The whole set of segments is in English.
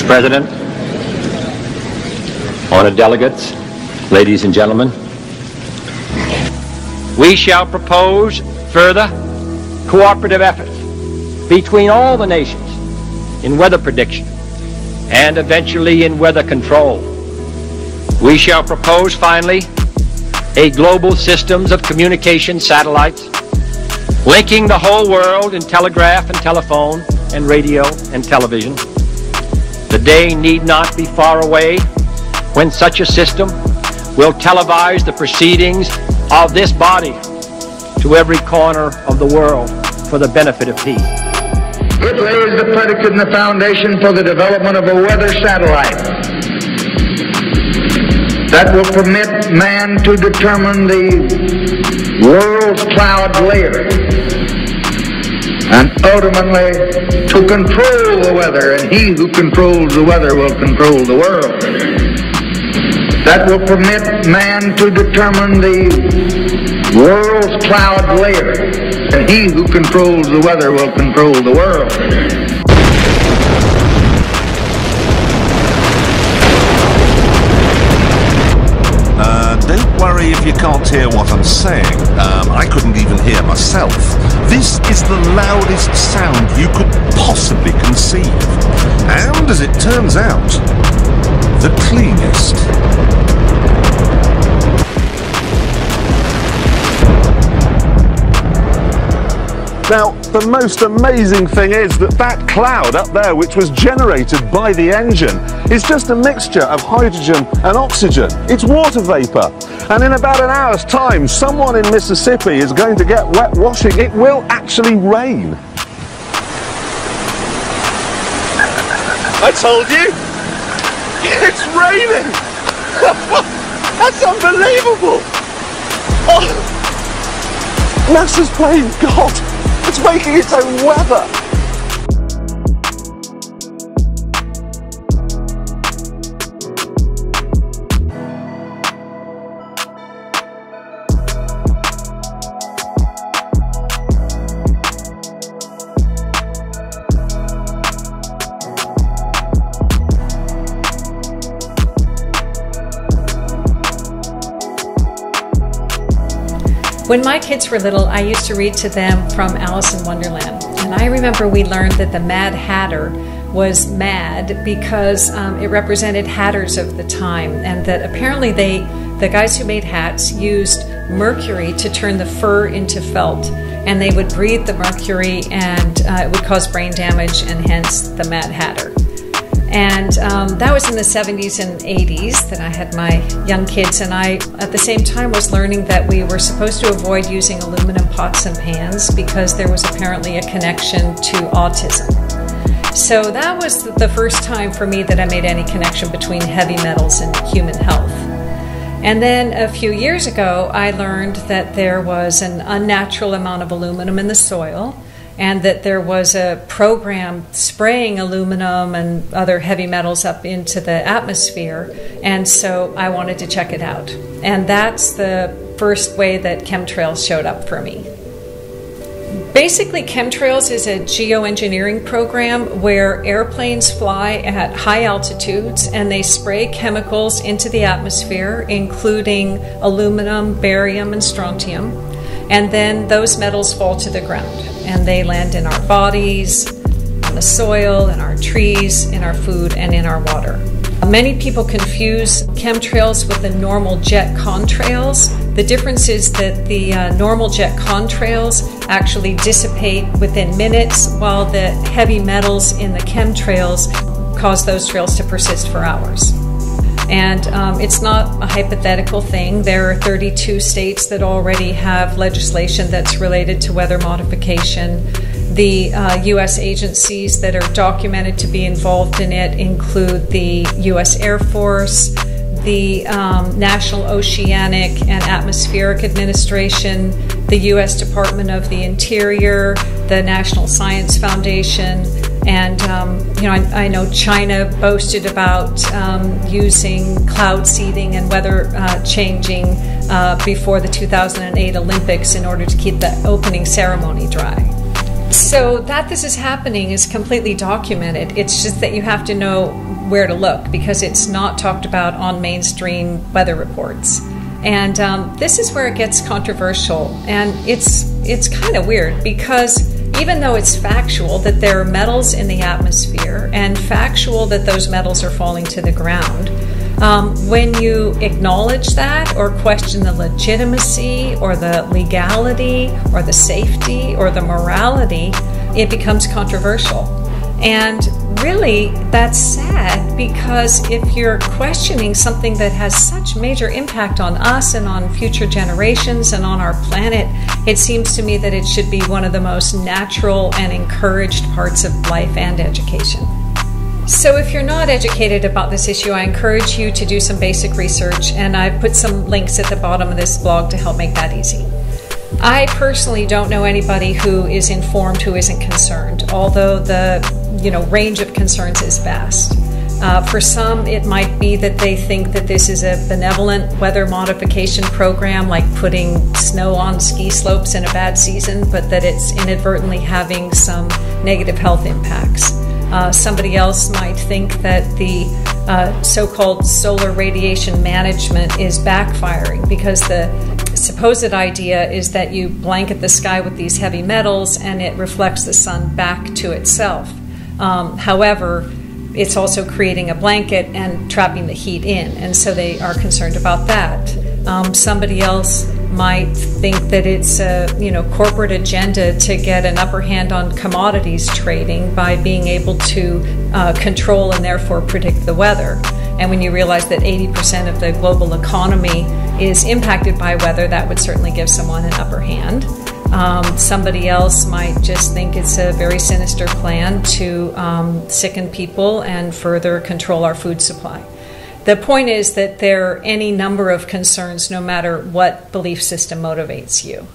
Mr. President, honored delegates, ladies and gentlemen, we shall propose further cooperative efforts between all the nations in weather prediction and eventually in weather control. We shall propose, finally, a global systems of communication satellites linking the whole world in telegraph and telephone and radio and television. The day need not be far away when such a system will televise the proceedings of this body to every corner of the world for the benefit of peace. It lays the predicate and the foundation for the development of a weather satellite that will permit man to determine the world's cloud layer and ultimately to control the weather, and he who controls the weather will control the world. That will permit man to determine the world's cloud layer, and he who controls the weather will control the world. Don't worry if you can't hear what I'm saying. I couldn't even hear myself. This is the loudest sound you could possibly conceive. And, as it turns out, the cleanest. Now, the most amazing thing is that that cloud up there, which was generated by the engine, is just a mixture of hydrogen and oxygen. It's water vapor. And in about an hour's time, someone in Mississippi is going to get wet washing. It will actually rain. I told you! It's raining! That's unbelievable! Oh, NASA's playing God! It's making its own weather! When my kids were little, I used to read to them from Alice in Wonderland. And I remember we learned that the Mad Hatter was mad because it represented hatters of the time, and that apparently the guys who made hats used mercury to turn the fur into felt, and they would breathe the mercury and it would cause brain damage, and hence the Mad Hatter. And that was in the 70s and 80s that I had my young kids, and I, at the same time, was learning that we were supposed to avoid using aluminum pots and pans because there was apparently a connection to autism. So that was the first time for me that I made any connection between heavy metals and human health. And then a few years ago, I learned that there was an unnatural amount of aluminum in the soil, and that there was a program spraying aluminum and other heavy metals up into the atmosphere, and so I wanted to check it out. And that's the first way that chemtrails showed up for me. Basically, chemtrails is a geoengineering program where airplanes fly at high altitudes and they spray chemicals into the atmosphere, including aluminum, barium, and strontium. And then those metals fall to the ground and they land in our bodies, on the soil, in our trees, in our food, and in our water. Many people confuse chemtrails with the normal jet contrails. The difference is that the normal jet contrails actually dissipate within minutes, while the heavy metals in the chemtrails cause those trails to persist for hours. And it's not a hypothetical thing. There are 32 states that already have legislation that's related to weather modification. The U.S. agencies that are documented to be involved in it include the U.S. Air Force, the National Oceanic and Atmospheric Administration, the U.S. Department of the Interior, the National Science Foundation, and I know China boasted about using cloud seeding and weather changing before the 2008 Olympics in order to keep the opening ceremony dry. So that this is happening is completely documented. It's just that you have to know where to look because it's not talked about on mainstream weather reports. And this is where it gets controversial, and it's kind of weird because even though it's factual that there are metals in the atmosphere and factual that those metals are falling to the ground, when you acknowledge that or question the legitimacy or the legality or the safety or the morality, it becomes controversial. And really, that's sad because if you're questioning something that has such major impact on us and on future generations and on our planet, it seems to me that it should be one of the most natural and encouraged parts of life and education. So if you're not educated about this issue, I encourage you to do some basic research, and I've put some links at the bottom of this blog to help make that easy. I personally don't know anybody who is informed who isn't concerned, although the range of concerns is vast. For some, it might be that they think that this is a benevolent weather modification program, like putting snow on ski slopes in a bad season, but that it's inadvertently having some negative health impacts. Somebody else might think that the so-called solar radiation management is backfiring because the supposed idea is that you blanket the sky with these heavy metals and it reflects the sun back to itself. However, it's also creating a blanket and trapping the heat in, and so they are concerned about that. Somebody else might think that it's a corporate agenda to get an upper hand on commodities trading by being able to control and therefore predict the weather. And when you realize that 80% of the global economy is impacted by weather, that would certainly give someone an upper hand. Somebody else might just think it's a very sinister plan to sicken people and further control our food supply. The point is that there are any number of concerns no matter what belief system motivates you.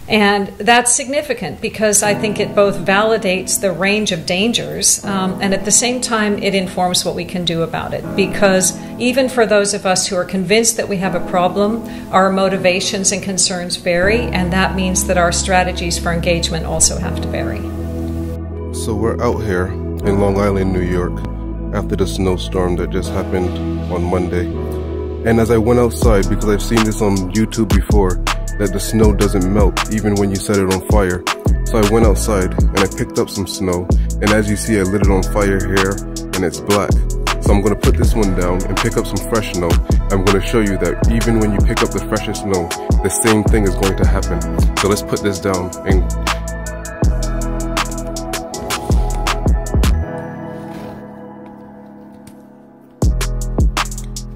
And that's significant because I think it both validates the range of dangers and at the same time it informs what we can do about it. Because even for those of us who are convinced that we have a problem, our motivations and concerns vary, and that means that our strategies for engagement also have to vary. So we're out here in Long Island, New York, after the snowstorm that just happened on Monday. And as I went outside, because I've seen this on YouTube before, that the snow doesn't melt even when you set it on fire. So I went outside and I picked up some snow, and as you see, I lit it on fire here and it's black. So I'm going to put this one down and pick up some fresh snow. I'm going to show you that even when you pick up the freshest snow, the same thing is going to happen. So let's put this down and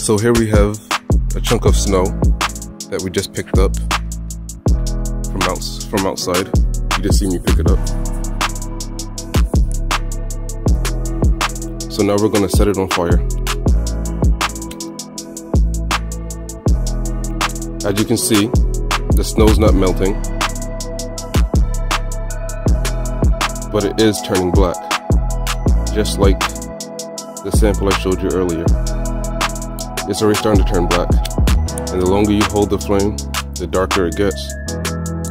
so here we have a chunk of snow that we just picked up from outside. You just see me pick it up. So now we're gonna set it on fire. As you can see, the snow's not melting, but it is turning black, just like the sample I showed you earlier. It's already starting to turn black, and the longer you hold the flame, the darker it gets.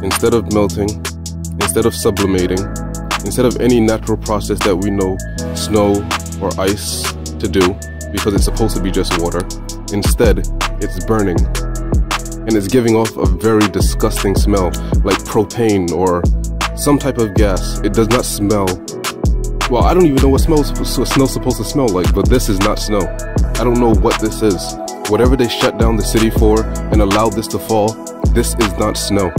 Instead of melting, instead of sublimating, instead of any natural process that we know snow or ice to do, because it's supposed to be just water, instead it's burning, and it's giving off a very disgusting smell, like propane or some type of gas. It does not smell, well, I don't even know what snow's supposed to smell like, but this is not snow. I don't know what this is. Whatever they shut down the city for and allowed this to fall, this is not snow.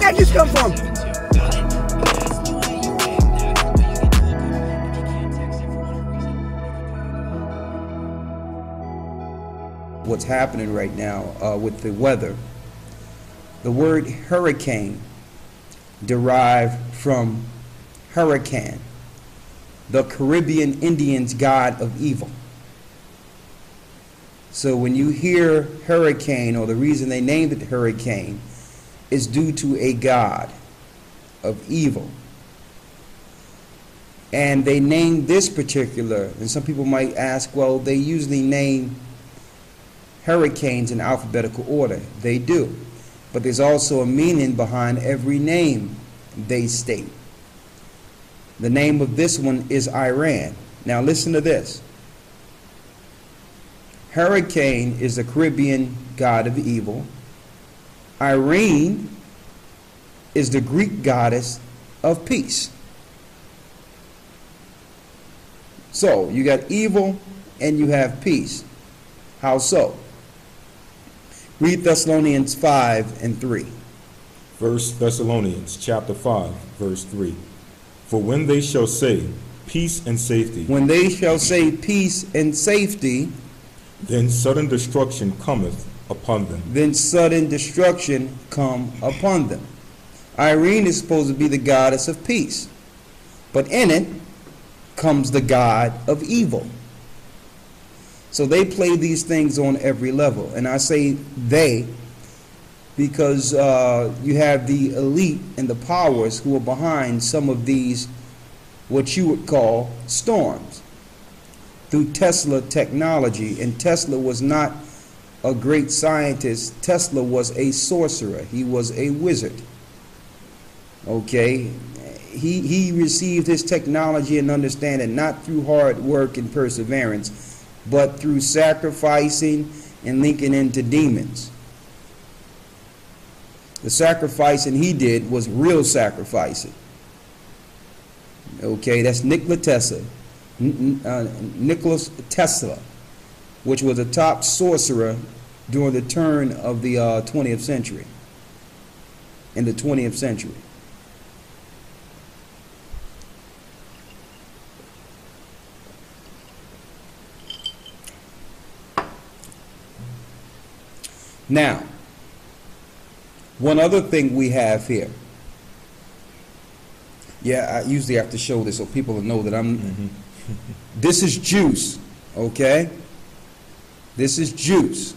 Yankees come from? What's happening right now with the weather. The word hurricane derived from hurricane, the Caribbean Indians' god of evil. So when you hear hurricane, or the reason they named it hurricane, is due to a god of evil. And they named this particular, and some people might ask, well, they usually name hurricanes in alphabetical order. They do. But there's also a meaning behind every name they state. The name of this one is Iran. Now listen to this. Hurricane is the Caribbean god of evil. Irene is the Greek goddess of peace. So you got evil and you have peace. How so? Read Thessalonians 5:3. 1 Thessalonians chapter 5, verse 3. For when they shall say peace and safety, when they shall say peace and safety, then sudden destruction cometh upon them. Then sudden destruction come upon them. Irene is supposed to be the goddess of peace, but in it comes the god of evil. So they play these things on every level. And I say they because you have the elite and the powers who are behind some of these, what you would call storms, through Tesla technology. And Tesla was not a great scientist. Tesla was a sorcerer. He was a wizard. Okay? He received his technology and understanding not through hard work and perseverance, but through sacrificing and linking into demons. The sacrificing he did was real sacrificing. Okay, that's Nikola Tesla, which was a top sorcerer during the turn of the 20th century. In the 20th century. Now, one other thing we have here. Yeah, I usually have to show this so people will know that I'm... This is juice, okay? This is juice.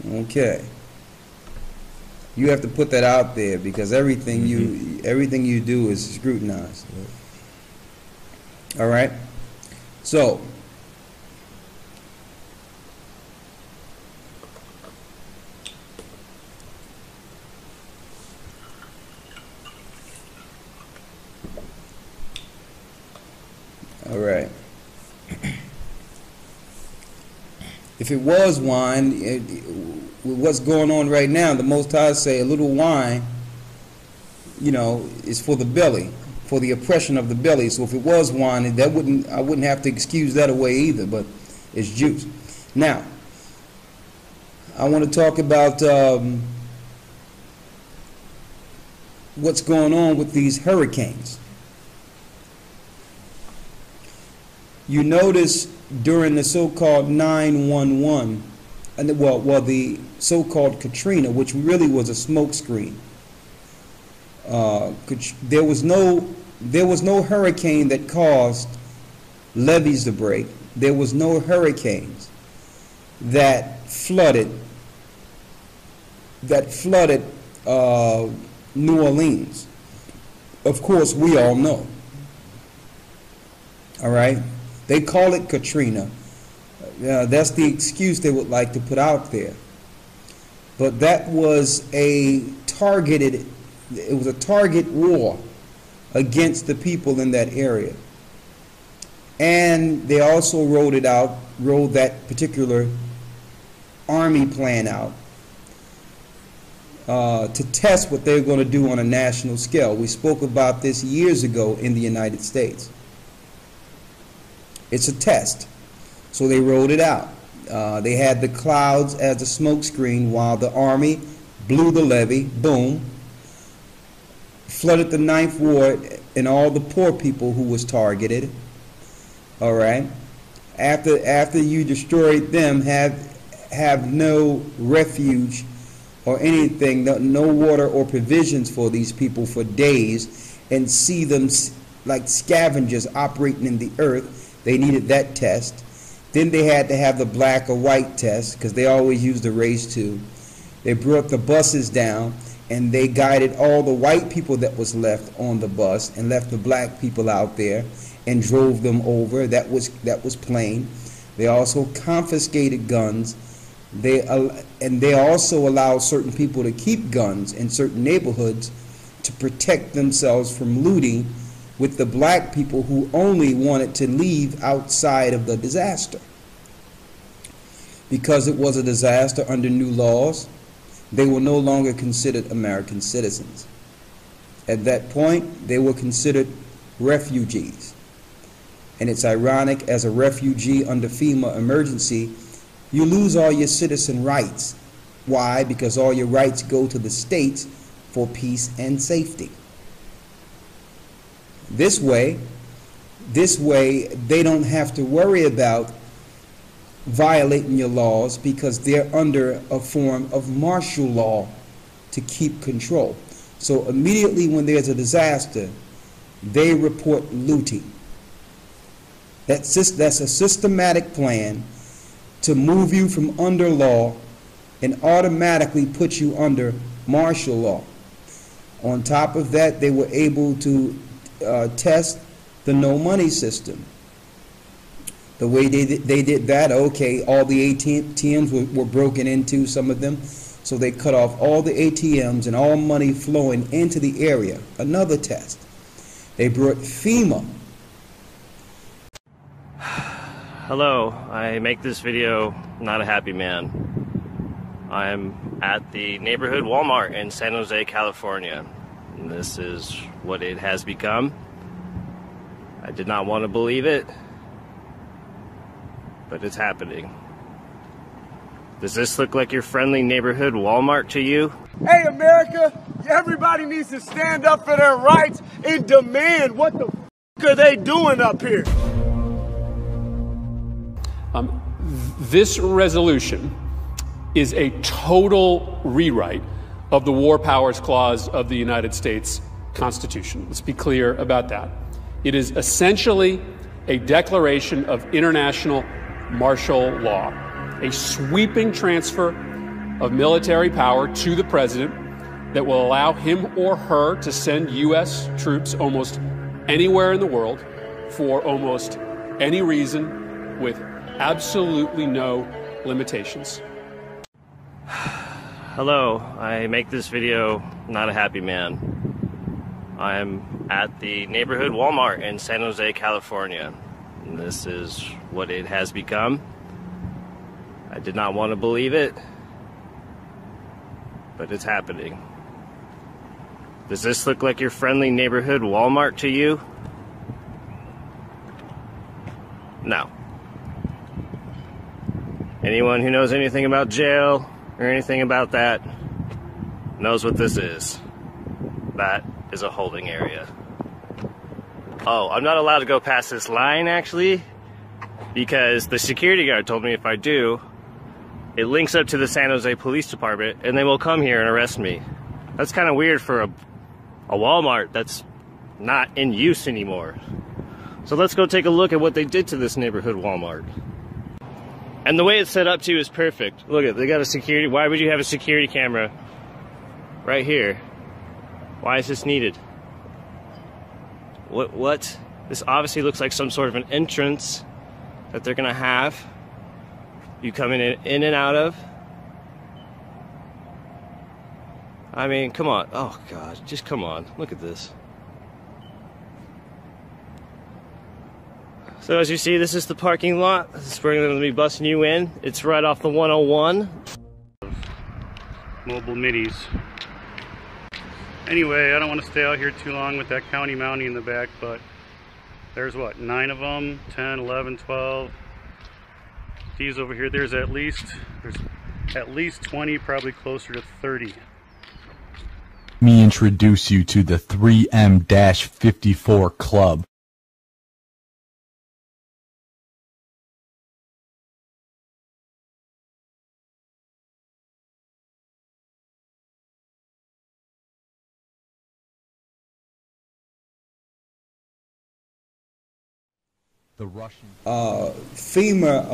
Okay. You have to put that out there because everything you do is scrutinized. All right? So, all right. If it was wine, with what's going on right now, the Most High say a little wine, you know, is for the belly, for the oppression of the belly. So if it was wine, I wouldn't have to excuse that away either. But it's juice. Now, I want to talk about what's going on with these hurricanes. You notice during the so-called 911, and the so-called Katrina, which really was a smokescreen. There was no hurricane that caused levees to break. There was no hurricanes that flooded New Orleans. Of course, we all know. All right. They call it Katrina. That's the excuse they would like to put out there. But that was it was a target war against the people in that area. And they also rolled that particular army plan out to test what they're going to do on a national scale. We spoke about this years ago in the United States. It's a test. So they rolled it out. They had the clouds as a smoke screen while the army blew the levee, boom, flooded the 9th Ward and all the poor people who was targeted. All right. After you destroyed them, have no refuge or anything, no water or provisions for these people for days, and see them like scavengers operating in the earth. They needed that test. Then they had to have the black or white test, because they always used the race too. They brought the buses down, and they guided all the white people that was left on the bus and left the black people out there and drove them over. That was plain. They also confiscated guns. They also allowed certain people to keep guns in certain neighborhoods to protect themselves from looting with the black people who only wanted to leave outside of the disaster. Because it was a disaster under new laws, they were no longer considered American citizens. At that point, they were considered refugees. And it's ironic, as a refugee under FEMA emergency, you lose all your citizen rights. Why? Because all your rights go to the states for peace and safety. This way, they don't have to worry about violating your laws, because they're under a form of martial law to keep control. So immediately when there's a disaster, they report looting. That's a systematic plan to move you from under law and automatically put you under martial law. On top of that, they were able to test the no money system. The way they did that, okay, all the ATMs were broken into, some of them, so they cut off all the ATMs and all money flowing into the area. Another test. They brought FEMA. Hello, I make this video not a happy man. I'm at the neighborhood Walmart in San Jose, California. And this is what it has become. I did not want to believe it, but it's happening. Does this look like your friendly neighborhood Walmart to you? Hey America, everybody needs to stand up for their rights and demand. What the f are they doing up here? This resolution is a total rewrite of the War Powers Clause of the United States Constitution. Let's be clear about that. It is essentially a declaration of international martial law, a sweeping transfer of military power to the president that will allow him or her to send U.S. troops almost anywhere in the world for almost any reason, with absolutely no limitations. Hello, I make this video not a happy man. I'm at the neighborhood Walmart in San Jose, California. And this is what it has become. I did not want to believe it, but it's happening. Does this look like your friendly neighborhood Walmart to you? No. Anyone who knows anything about jail or anything about that knows what this is. That is a holding area. Oh, I'm not allowed to go past this line, actually, because the security guard told me if I do, it links up to the San Jose Police Department, and they will come here and arrest me. That's kind of weird for a Walmart that's not in use anymore. So let's go take a look at what they did to this neighborhood Walmart. And the way it's set up too is perfect. Look at, they got a security. Why would you have a security camera right here? Why is this needed? What? This obviously looks like some sort of an entrance that they're gonna have you coming in and out of. I mean, come on. Oh God, just come on. Look at this. So as you see, this is the parking lot. This is where they're going to be busting you in. It's right off the 101. Mobile middies. Anyway, I don't want to stay out here too long with that county mountie in the back, but there's what, 9 of them, 10, 11, 12. These over here, there's at least 20, probably closer to 30 me introduce you to the 3M-54 Club. The Russian FEMA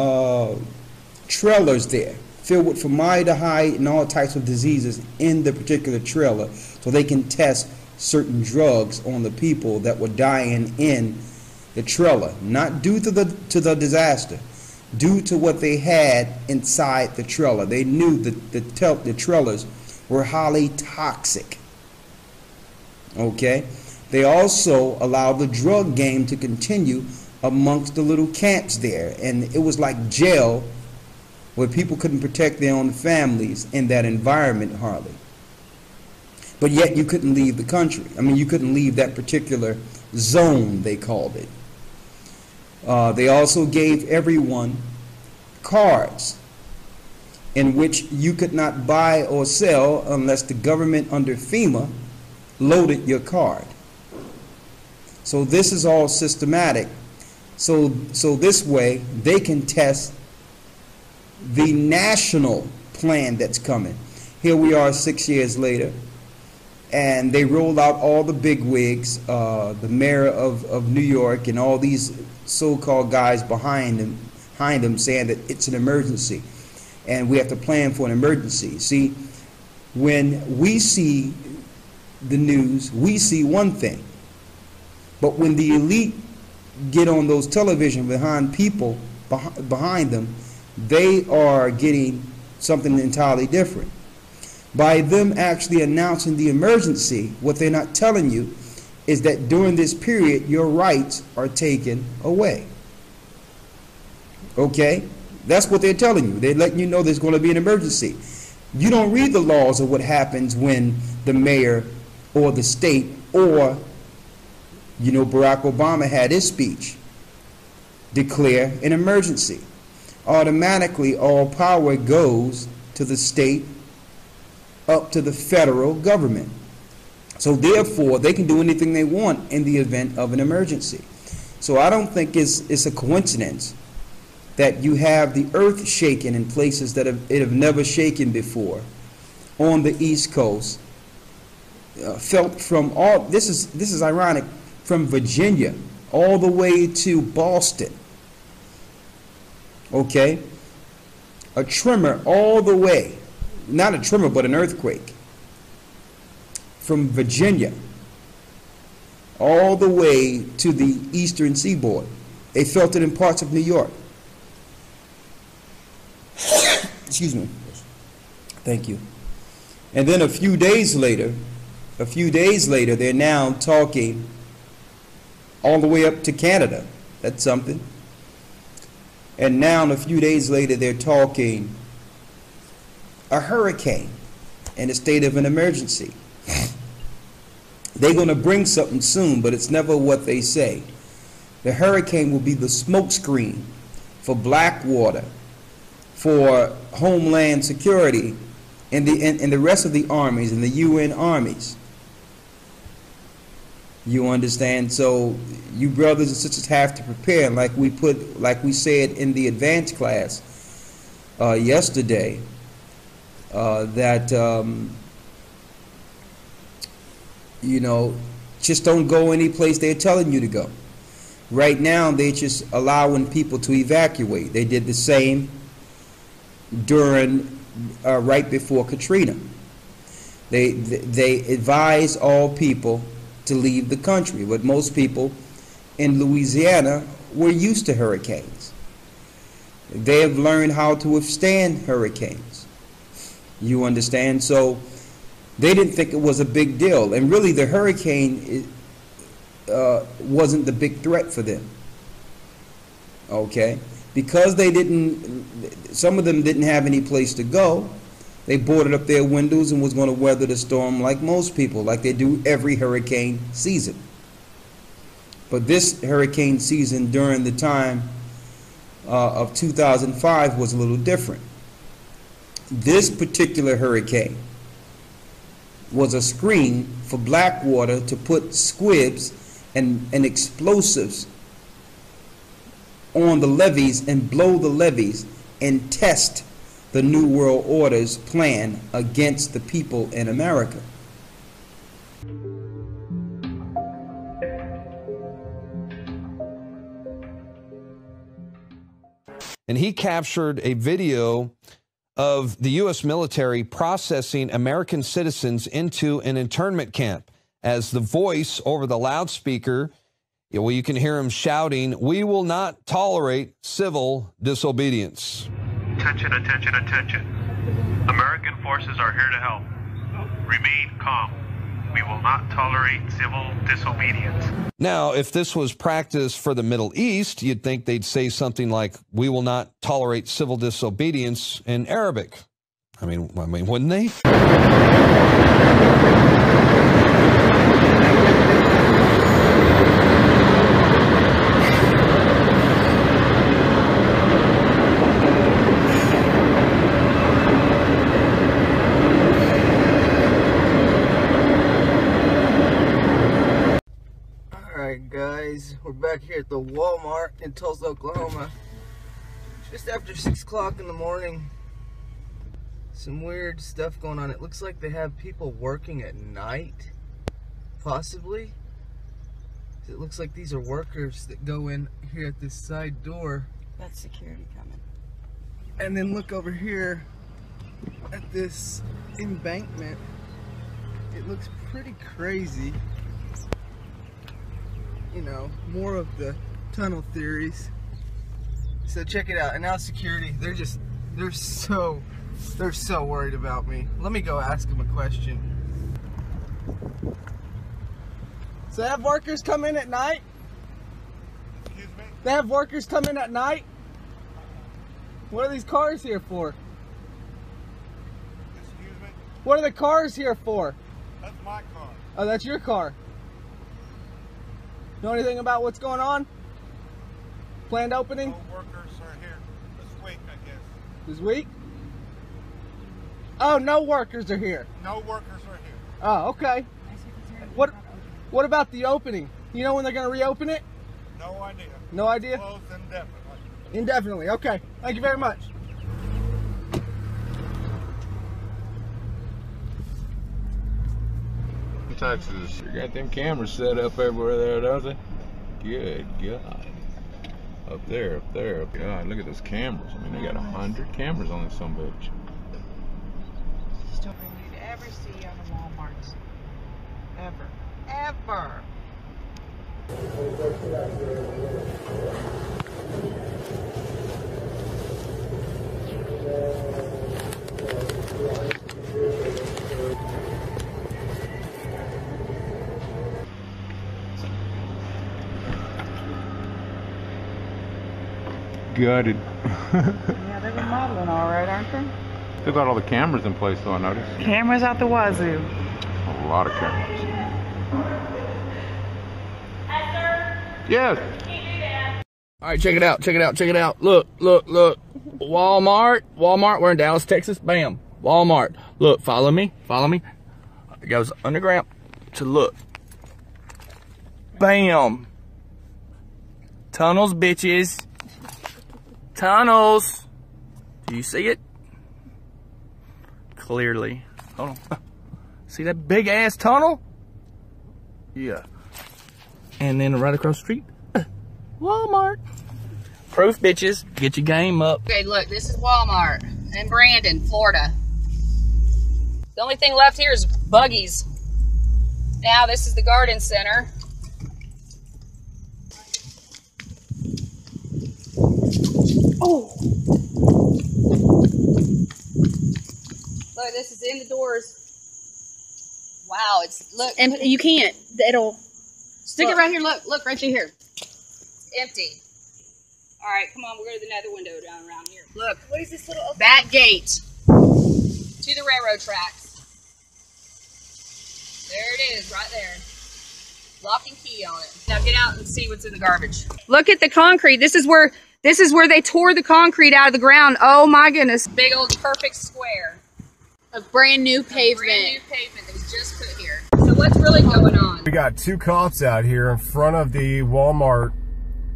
trailers there filled with formaldehyde and all types of diseases in the particular trailer, so they can test certain drugs on the people that were dying in the trailer, not due to the disaster, due to what they had inside the trailer. They knew that the trailers were highly toxic. Okay, they also allowed the drug game to continue amongst the little camps there, and it was like jail where people couldn't protect their own families in that environment hardly. But yet you couldn't leave the country. I mean, you couldn't leave that particular zone, they called it. They also gave everyone cards in which you could not buy or sell unless the government under FEMA loaded your card. So this is all systematic. So this way they can test the national plan that's coming. Here we are 6 years later, and they rolled out all the bigwigs, the mayor of New York and all these so-called guys behind them saying that it's an emergency and we have to plan for an emergency. See, when we see the news, we see one thing, but when the elite get on those television behind people behind them, they are getting something entirely different. By them actually announcing the emergency, what they're not telling you is that during this period your rights are taken away. Okay? That's what they're telling you. They're letting you know there's going to be an emergency. You don't read the laws of what happens when the mayor or the state or, you know, Barack Obama had his speech, declare an emergency. Automatically all power goes to the state up to the federal government. So therefore they can do anything they want in the event of an emergency. So I don't think it's a coincidence that you have the earth shaking in places that have never shaken before on the East Coast, felt from all, this is ironic, from Virginia all the way to Boston. Okay, a tremor all the way, not a tremor but an earthquake, from Virginia all the way to the eastern seaboard. They felt it in parts of New York. Excuse me. Thank you. And then a few days later, they're now talking all the way up to Canada. That's something. And now a few days later they're talking a hurricane in a state of an emergency. They're going to bring something soon, but it's never what they say. The hurricane will be the smokescreen for Blackwater, for Homeland Security, and the rest of the armies and the UN armies. You understand? So you brothers and sisters have to prepare, like we said in the advanced class yesterday, that you know, just don't go any place they're telling you to go. Right now they're just allowing people to evacuate. They did the same during right before Katrina. They advise all people to leave the country, but most people in Louisiana were used to hurricanes. They have learned how to withstand hurricanes. You understand? So they didn't think it was a big deal, and really the hurricane wasn't the big threat for them. Okay? Because they didn't, some of them didn't have any place to go, they boarded up their windows and was going to weather the storm like most people, like they do every hurricane season. But this hurricane season during the time of 2005 was a little different. This particular hurricane was a screen for Blackwater to put squibs and explosives on the levees and blow the levees and test the New World Order's plan against the people in America. And he captured a video of the U.S. military processing American citizens into an internment camp. As the voice over the loudspeaker, well, you can hear him shouting, "We will not tolerate civil disobedience." Attention, attention, attention. American forces are here to help. Remain calm. We will not tolerate civil disobedience. Now, if this was practice for the Middle East, you'd think they'd say something like, "We will not tolerate civil disobedience" in Arabic. I mean, wouldn't they? Alright guys, we're back here at the Walmart in Tulsa, Oklahoma. Just after 6 o'clock in the morning. Some weird stuff going on. It looks like they have people working at night, possibly. It looks like these are workers that go in here at this side door. That's security coming. And then look over here at this embankment. It looks pretty crazy. You know, more of the tunnel theories. So check it out. And now security, they're so worried about me. Let me go ask them a question. So they have workers come in at night? Excuse me? They have workers come in at night? What are these cars here for? Excuse me? What are the cars here for? That's my car. Oh, that's your car. Know anything about what's going on? Planned opening? No workers are here this week, I guess. This week? Oh, no workers are here. No workers are here. Oh, okay. What about the opening? You know when they're going to reopen it? No idea. No idea? Closed indefinitely. Indefinitely, okay. Thank you very much. Texas, you got them cameras set up everywhere there, don't they? Good God. Up there. God, look at those cameras. I mean, they got 100 cameras on this sumbitch. Story you'd ever see on the Walmarts. Ever. Ever. Gutted. Yeah, they're remodeling all right, aren't they? Still got all the cameras in place, though, I noticed. Cameras out the wazoo. A lot of cameras. Yes. All right, check it out. Look. Walmart, we're in Dallas, Texas. Bam, Walmart. Look, follow me. It goes underground to look. Bam. Tunnels, bitches. Tunnels. Do you see it? Clearly. Hold on. See that big ass tunnel? Yeah. And then right across the street, Walmart. Proof, bitches. Get your game up. Okay, look, this is Walmart in Brandon, Florida. The only thing left here is buggies. Now this is the garden center. Oh. Look, this is in the doors. Wow, look, and you can't. It'll stick it right here. Look right here. It's empty. All right, come on. We'll go to the nether window down around here. Look. What is this little open? Back gate to the railroad tracks. There it is, right there. Lock and key on it. Now get out and see what's in the garbage. Look at the concrete. This is where they tore the concrete out of the ground. Oh my goodness. Big old perfect square. of brand new pavement. Brand new pavement that was just put here. So what's really going on? We got two cops out here in front of the Walmart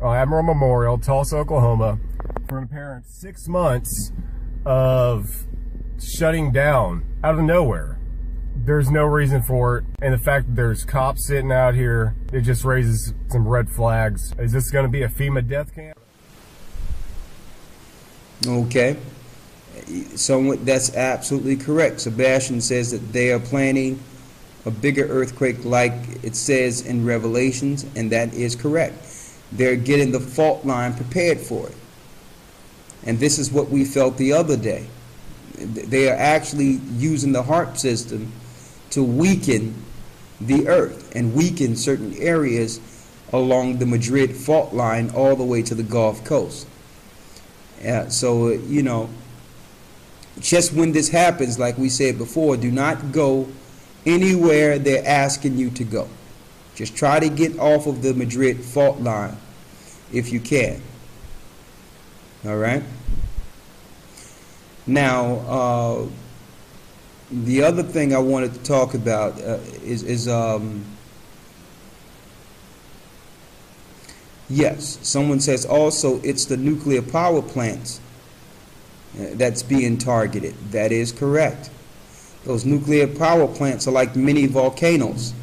Admiral Memorial, Tulsa, Oklahoma, for apparent 6 months of shutting down out of nowhere. There's no reason for it, and the fact that there's cops sitting out here, it just raises some red flags. Is this going to be a FEMA death camp? Okay. So that's absolutely correct. Sebastian says that they are planning a bigger earthquake like it says in Revelations, and that is correct. They're getting the fault line prepared for it. And this is what we felt the other day. They are actually using the HARP system to weaken the earth and weaken certain areas along the Madrid fault line all the way to the Gulf Coast. So, you know, just when this happens, like we said before, do not go anywhere they're asking you to go. Just try to get off of the Madrid fault line if you can. All right? Now, the other thing I wanted to talk about yes, someone says also it's the nuclear power plants that's being targeted. That is correct. Those nuclear power plants are like mini volcanoes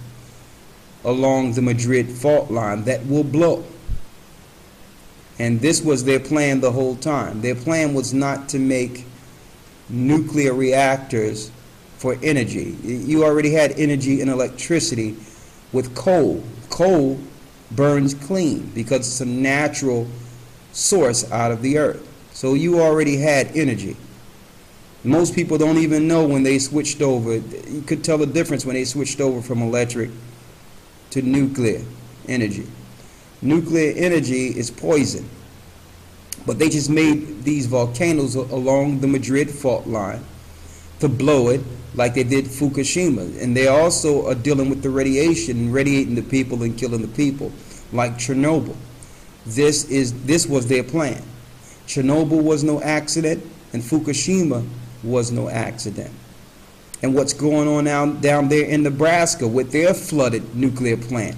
along the Madrid fault line that will blow. And this was their plan the whole time. Their plan was not to make nuclear reactors for energy. You already had energy and electricity with coal. Coal burns clean because it's a natural source out of the earth. So you already had energy. Most people don't even know when they switched over. You could tell the difference when they switched over from electric to nuclear energy. Nuclear energy is poison. But they just made these volcanoes along the Madrid fault line to blow it like they did Fukushima. And they also are dealing with the radiation and radiating the people and killing the people, like Chernobyl. This was their plan. Chernobyl was no accident, and Fukushima was no accident. And what's going on down there in Nebraska with their flooded nuclear plant,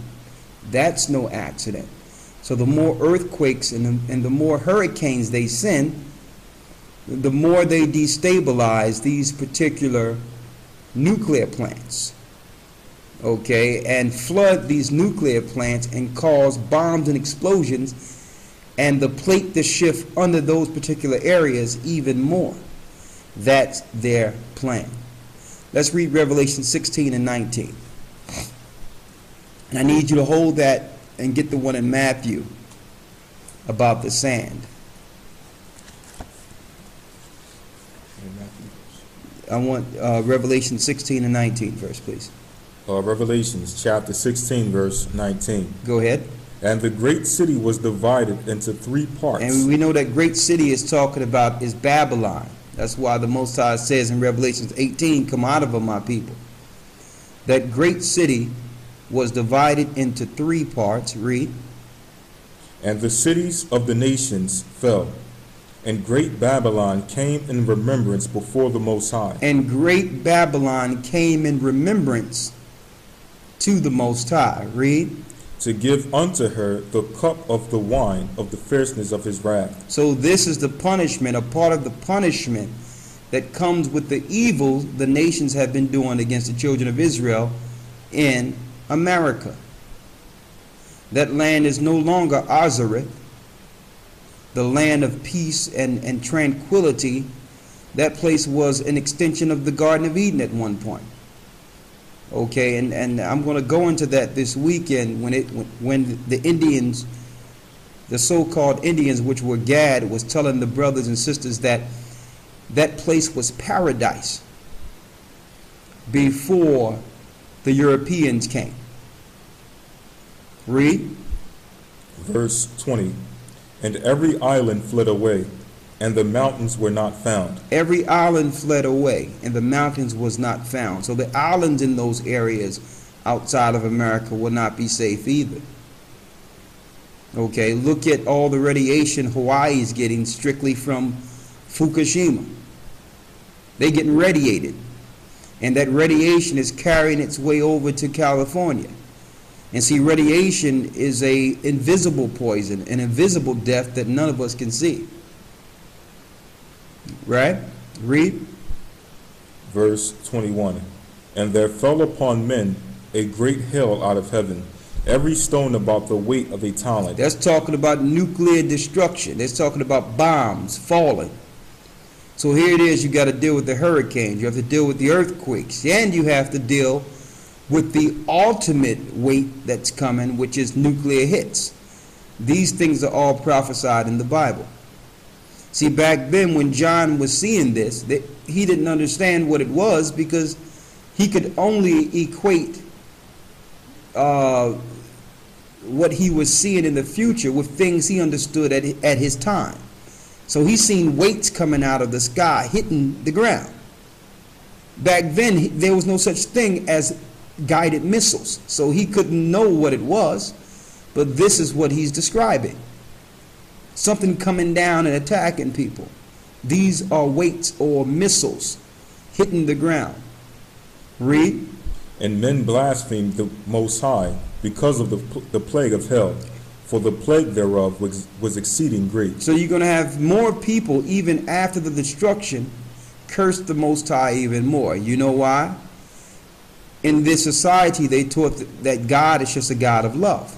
that's no accident. So the more earthquakes and the more hurricanes they send, the more they destabilize these particular nuclear plants, okay, and flood these nuclear plants and cause bombs and explosions and the plate to shift under those particular areas even more. That's their plan. Let's read Revelation 16 and 19. And I need you to hold that and get the one in Matthew about the sand. I want Revelation 16 and 19 verse, please. Revelations chapter 16, verse 19. Go ahead. And the great city was divided into 3 parts. And we know that great city is talking about is Babylon. That's why the Most High says in Revelation 18, come out of her, my people. That great city was divided into 3 parts. Read. And the cities of the nations fell, and great Babylon came in remembrance before the Most High. And great Babylon came in remembrance to the Most High. Read. To give unto her the cup of the wine of the fierceness of his wrath. So this is the punishment, a part of the punishment that comes with the evil the nations have been doing against the children of Israel in America. That land is no longer Azareth, the land of peace and tranquility. That place was an extension of the Garden of Eden at one point. Okay, and I'm going to go into that this weekend when the Indians, the so-called Indians, which were Gad, was telling the brothers and sisters that that place was paradise before the Europeans came. Read. Verse 20. And every island fled away, and the mountains were not found. Every island fled away, and the mountains was not found. So the islands in those areas outside of America will not be safe either. Okay, look at all the radiation Hawaii is getting strictly from Fukushima. They're getting radiated. And that radiation is carrying its way over to California. And see, radiation is a invisible poison, an invisible death that none of us can see. Right? Read. Verse 21. And there fell upon men a great hail out of heaven, every stone about the weight of a talent. That's talking about nuclear destruction. That's talking about bombs falling. So here it is, you got to deal with the hurricanes, you have to deal with the earthquakes, and you have to deal with the ultimate weight that's coming, which is nuclear hits. These things are all prophesied in the Bible. See, back then when John was seeing this, he didn't understand what it was because he could only equate what he was seeing in the future with things he understood at his time. So he's seen weights coming out of the sky, hitting the ground. Back then, there was no such thing as guided missiles, so he couldn't know what it was, but this is what he's describing. Something coming down and attacking people. These are weights or missiles hitting the ground. Read. And men blasphemed the Most High because of the plague of hell, for the plague thereof was exceeding great. So you're going to have more people, even after the destruction, curse the Most High even more. You know why? In this society, they taught that God is just a God of love.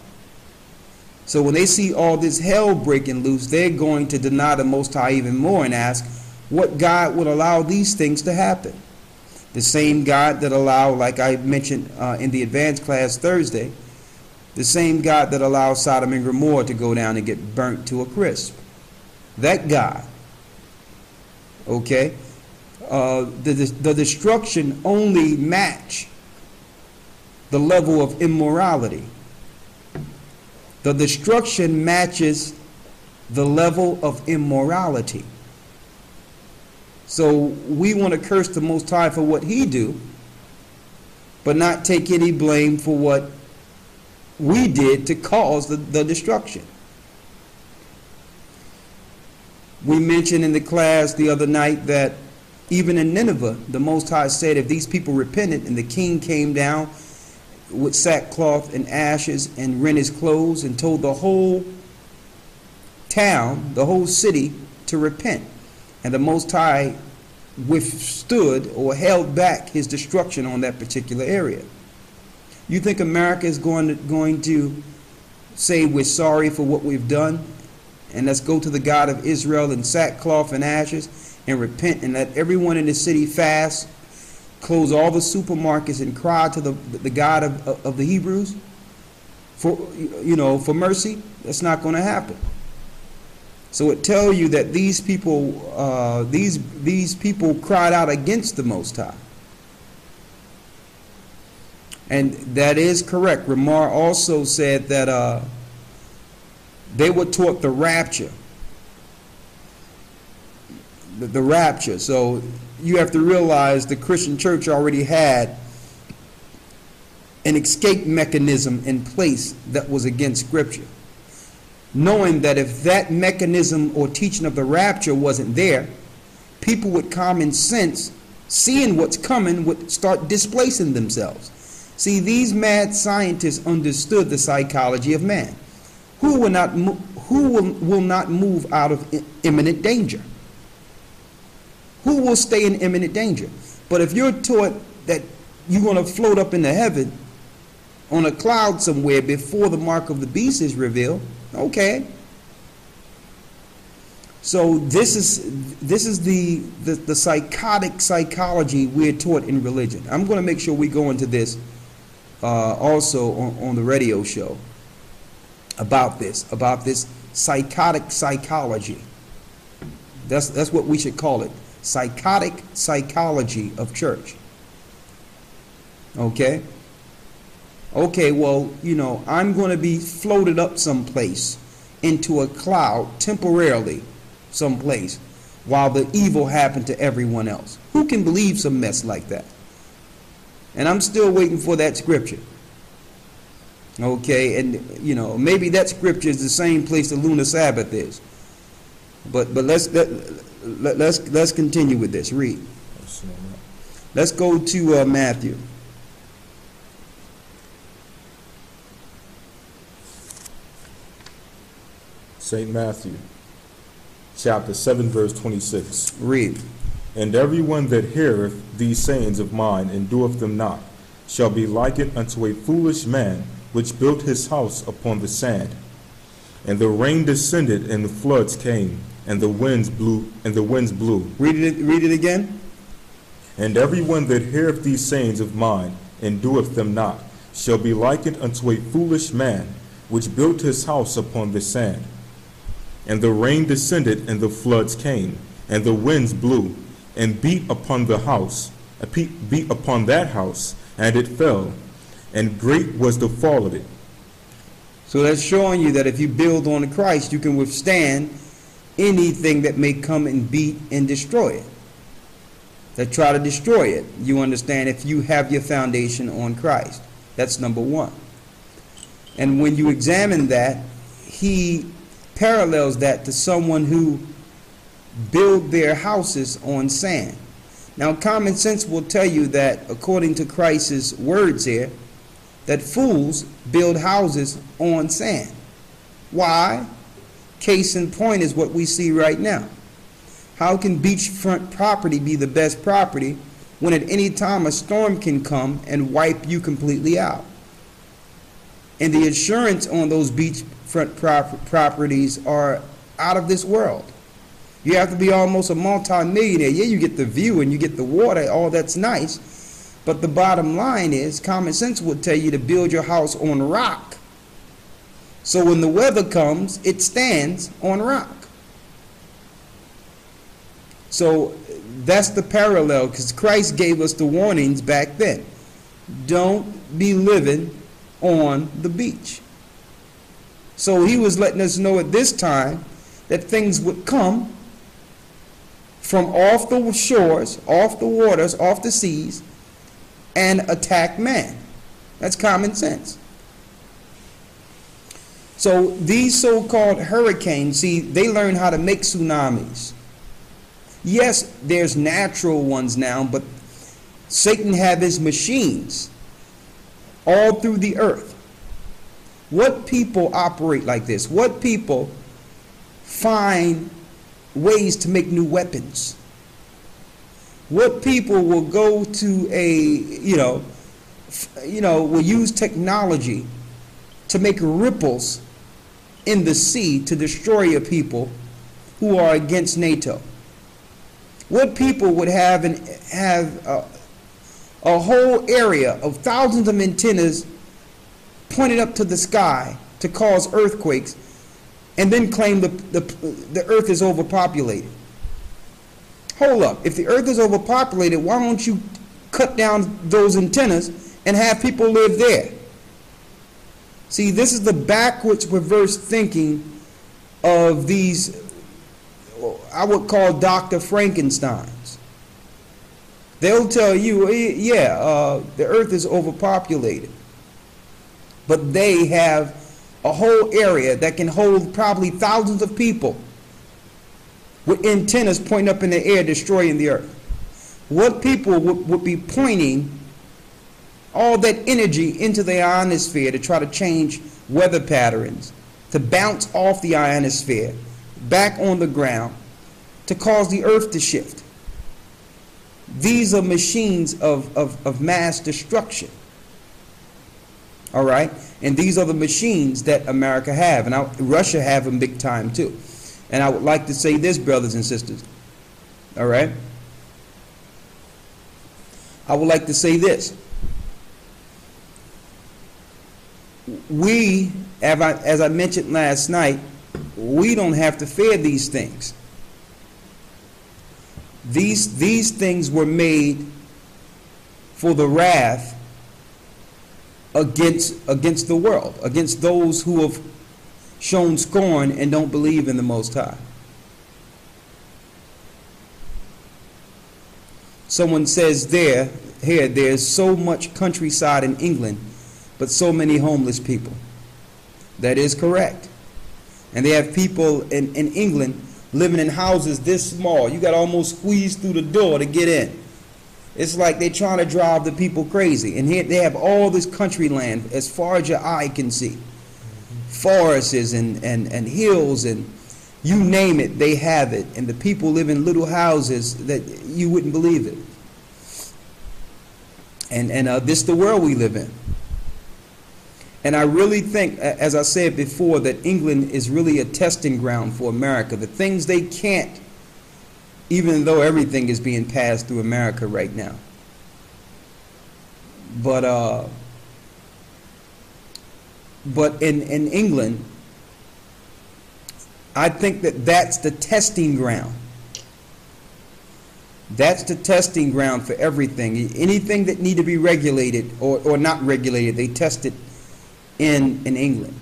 So when they see all this hell breaking loose, they're going to deny the Most High even more and ask, what God would allow these things to happen? The same God that allowed, like I mentioned in the advanced class Thursday, the same God that allowed Sodom and Gomorrah to go down and get burnt to a crisp. That God. Okay? The destruction only match the level of immorality. The destruction matches the level of immorality. So we want to curse the Most High for what he do, but not take any blame for what we did to cause the destruction. We mentioned in the class the other night that even in Nineveh, the Most High said if these people repented and the king came down with sackcloth and ashes and rent his clothes and told the whole town, the whole city to repent. And the Most High withstood or held back his destruction on that particular area. You think America is going to say we're sorry for what we've done and let's go to the God of Israel in sackcloth and ashes and repent and let everyone in the city fast, close all the supermarkets and cry to the God of the Hebrews for mercy? That's not going to happen. So it tells you that these people cried out against the Most High. And that is correct. Ramar also said that they were taught the rapture. The rapture. So you have to realize the Christian church already had an escape mechanism in place that was against Scripture. Knowing that if that mechanism or teaching of the rapture wasn't there, people with common sense, seeing what's coming, would start displacing themselves. See, these mad scientists understood the psychology of man. Who will not move out of imminent danger? Who will stay in imminent danger? But if you're taught that you're going to float up into heaven on a cloud somewhere before the mark of the beast is revealed, okay. So this is the psychotic psychology we're taught in religion. I'm going to make sure we go into this also on the radio show about this psychotic psychology. That's what we should call it. Psychotic psychology of church. Okay? Okay, well, I'm going to be floated up someplace into a cloud temporarily someplace while the evil happened to everyone else. Who can believe some mess like that? And I'm still waiting for that scripture. Okay, and maybe that scripture is the same place the lunar Sabbath is. But let's continue with this. Read. Let's go to Matthew. St. Matthew, chapter 7, verse 26. Read. And everyone that heareth these sayings of mine and doeth them not shall be likened unto a foolish man which built his house upon the sand. And the rain descended, and the floods came, and the winds blew. Read it again. And everyone that heareth these sayings of mine and doeth them not shall be likened unto a foolish man which built his house upon the sand. And the rain descended, and the floods came, and the winds blew, and beat upon that house, and it fell, and great was the fall of it. So that's showing you that if you build on Christ, you can withstand anything that may come and beat and destroy it, that try to destroy it. You understand, if you have your foundation on Christ. That's number one. And when you examine that, he parallels that to someone who build their houses on sand. Now, common sense will tell you that, according to Christ's words here, that fools build houses on sand. Why? Case in point is what we see right now. How can beachfront property be the best property when at any time a storm can come and wipe you completely out? And the insurance on those beachfront properties are out of this world. You have to be almost a multi-millionaire. Yeah, you get the view and you get the water, all that's nice. But the bottom line is, common sense would tell you to build your house on rock. So when the weather comes, it stands on rock. So that's the parallel, because Christ gave us the warnings back then. Don't be living on the beach. So he was letting us know at this time that things would come from off the shores, off the waters, off the seas, and attack man. That's common sense. So these so-called hurricanes, see, they learn how to make tsunamis. Yes, there's natural ones now, but Satan have his machines all through the earth. What people operate like this? What people find ways to make new weapons? What people will go to will use technology to make ripples in the sea to destroy a people who are against NATO? What people would have a whole area of thousands of antennas pointed up to the sky to cause earthquakes, and then claim the earth is overpopulated? Hold up. If the earth is overpopulated, why don't you cut down those antennas and have people live there? See, this is the backwards, reverse thinking of these, I would call Dr. Frankensteins. They'll tell you, the earth is overpopulated. But they have a whole area that can hold probably thousands of people with antennas pointing up in the air, destroying the earth. What people would be pointing all that energy into the ionosphere to try to change weather patterns, to bounce off the ionosphere, back on the ground, to cause the earth to shift. These are machines of mass destruction. All right? And these are the machines that America have. And Russia have them big time too. And I would like to say this, brothers and sisters. All right? I would like to say this. We, as I mentioned last night, we don't have to fear these things. These things were made for the wrath against the world, against those who have shown scorn and don't believe in the Most High. Someone says there's so much countryside in England, but so many homeless people. That is correct. And they have people in England living in houses this small. You got to almost squeeze through the door to get in. It's like they're trying to drive the people crazy. And here they have all this country land as far as your eye can see. Forests and hills and you name it, they have it. And the people live in little houses that you wouldn't believe it. And this is the world we live in. And I really think, as I said before, that England is really a testing ground for America. The things they can't, even though everything is being passed through America right now. But in England, I think that that's the testing ground. That's the testing ground for everything. Anything that need to be regulated or not regulated, they test it in England.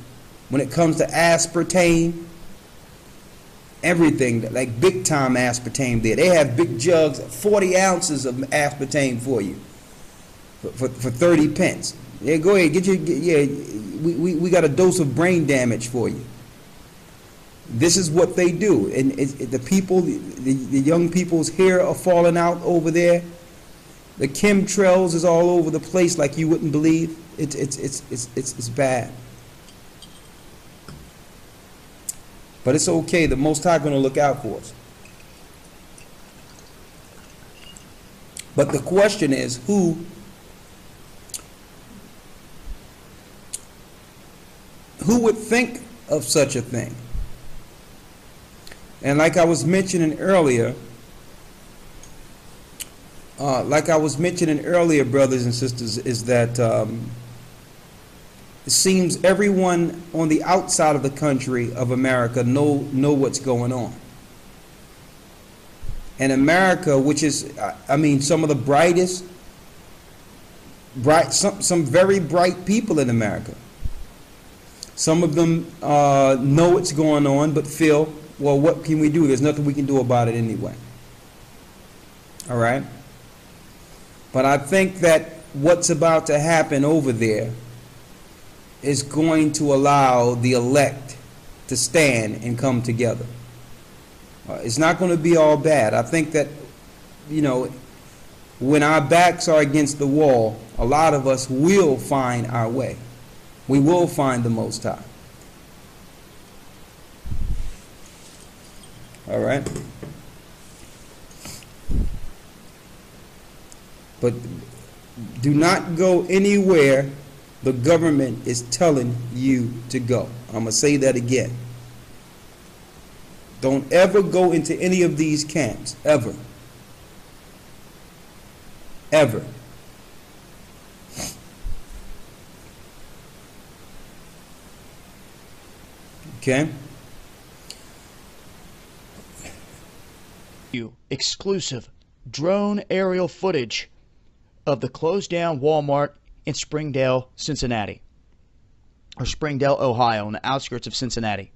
When it comes to aspartame, everything, like big time aspartame there. They have big jugs, 40 ounces of aspartame for you for 30 pence. Yeah, go ahead, we got a dose of brain damage for you. This is what they do. And the people, the young people's hair are falling out over there. The chemtrails is all over the place like you wouldn't believe. It's bad. But it's okay. The Most High going to look out for us. But the question is, who would think of such a thing? And like I was mentioning earlier, brothers and sisters, is that it seems everyone on the outside of the country of America know what's going on. And America, which is, I mean, some of the brightest, some very bright people in America. Some of them know what's going on, but feel, well, what can we do? There's nothing we can do about it anyway. All right? But I think that what's about to happen over there is going to allow the elect to stand and come together. It's not going to be all bad. I think that, you know, when our backs are against the wall, a lot of us will find our way. We will find the Most High. All right? But do not go anywhere the government is telling you to go. I'm going to say that again. Don't ever go into any of these camps, ever. Ever. Okay? Exclusive drone aerial footage of the closed down Walmart in Springdale, Cincinnati, or Springdale, Ohio, on the outskirts of Cincinnati.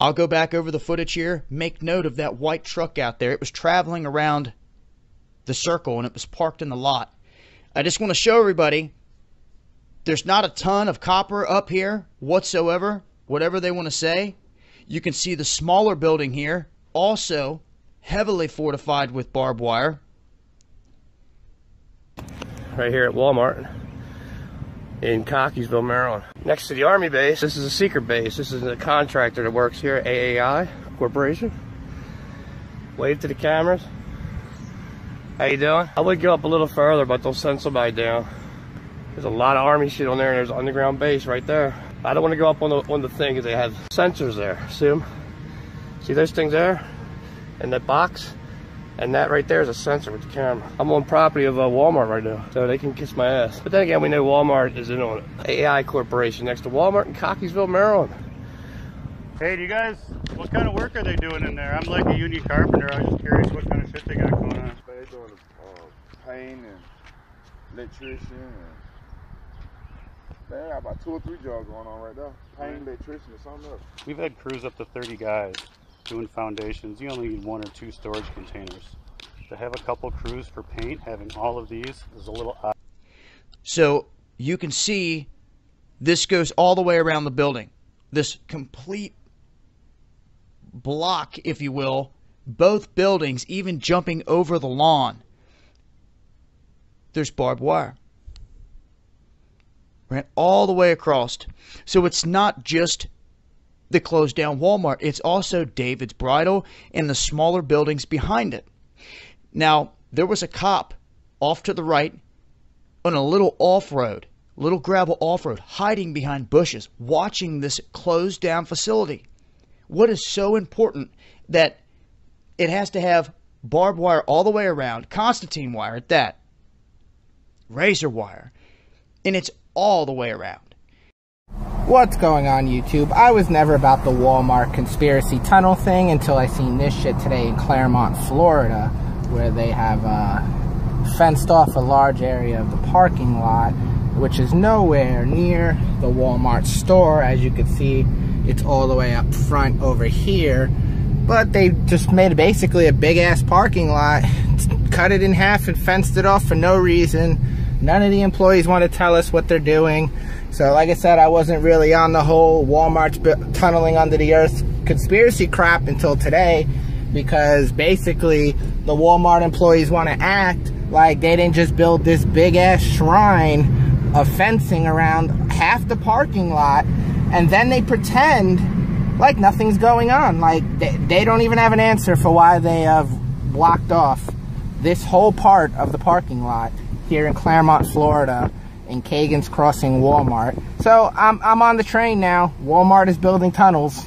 I'll go back over the footage here. Make note of that white truck out there. It was traveling around the circle and it was parked in the lot. I just want to show everybody there's not a ton of copper up here whatsoever, whatever they want to say. You can see the smaller building here, also heavily fortified with barbed wire. Right here at Walmart in Cockeysville, Maryland. Next to the Army base, this is a secret base. This is a contractor that works here at AAI Corporation. Wave to the cameras. How you doing? I would go up a little further, but they'll send somebody down. There's a lot of Army shit on there, and there's an underground base right there. I don't want to go up on the thing because they have sensors there. See them? See those things there? In that box? And that right there is a sensor with the camera. I'm on property of Walmart right now, so they can kiss my ass. But then again, we know Walmart is in on it. AI Corporation next to Walmart in Cockeysville, Maryland. Hey, do you guys, what kind of work are they doing in there? I'm like a union carpenter. I was just curious what kind of shit they got going on. They're doing paint and electrician. And they got about 2 or 3 jobs going on right now. Paint, electrician, and something else. We've had crews up to 30 guys doing foundations. You only need 1 or 2 storage containers. To have a couple crews for paint, having all of these is a little odd. So you can see this goes all the way around the building. This complete block, if you will, both buildings, even jumping over the lawn. there's barbed wire. Ran all the way across. So it's not just the closed down Walmart. It's also David's Bridal and the smaller buildings behind it. Now, there was a cop off to the right on a little off-road, little gravel off-road, hiding behind bushes, watching this closed down facility. What is so important that it has to have barbed wire all the way around, Constantine wire at that, razor wire, and it's all the way around. What's going on, YouTube? I was never about the Walmart conspiracy tunnel thing until I seen this shit today in Claremont, Florida, where they have fenced off a large area of the parking lot, which is nowhere near the Walmart store. As you can see, it's all the way up front over here, but they just made basically a big ass parking lot, cut it in half and fenced it off for no reason. None of the employees want to tell us what they're doing. So like I said, I wasn't really on the whole Walmart's tunneling under the earth conspiracy crap until today, because basically the Walmart employees want to act like they didn't just build this big ass shrine of fencing around half the parking lot, and then they pretend like nothing's going on. Like they don't even have an answer for why they have blocked off this whole part of the parking lot here in Claremont, Florida, in Kagan's Crossing Walmart. So I'm on the train now. Walmart is building tunnels.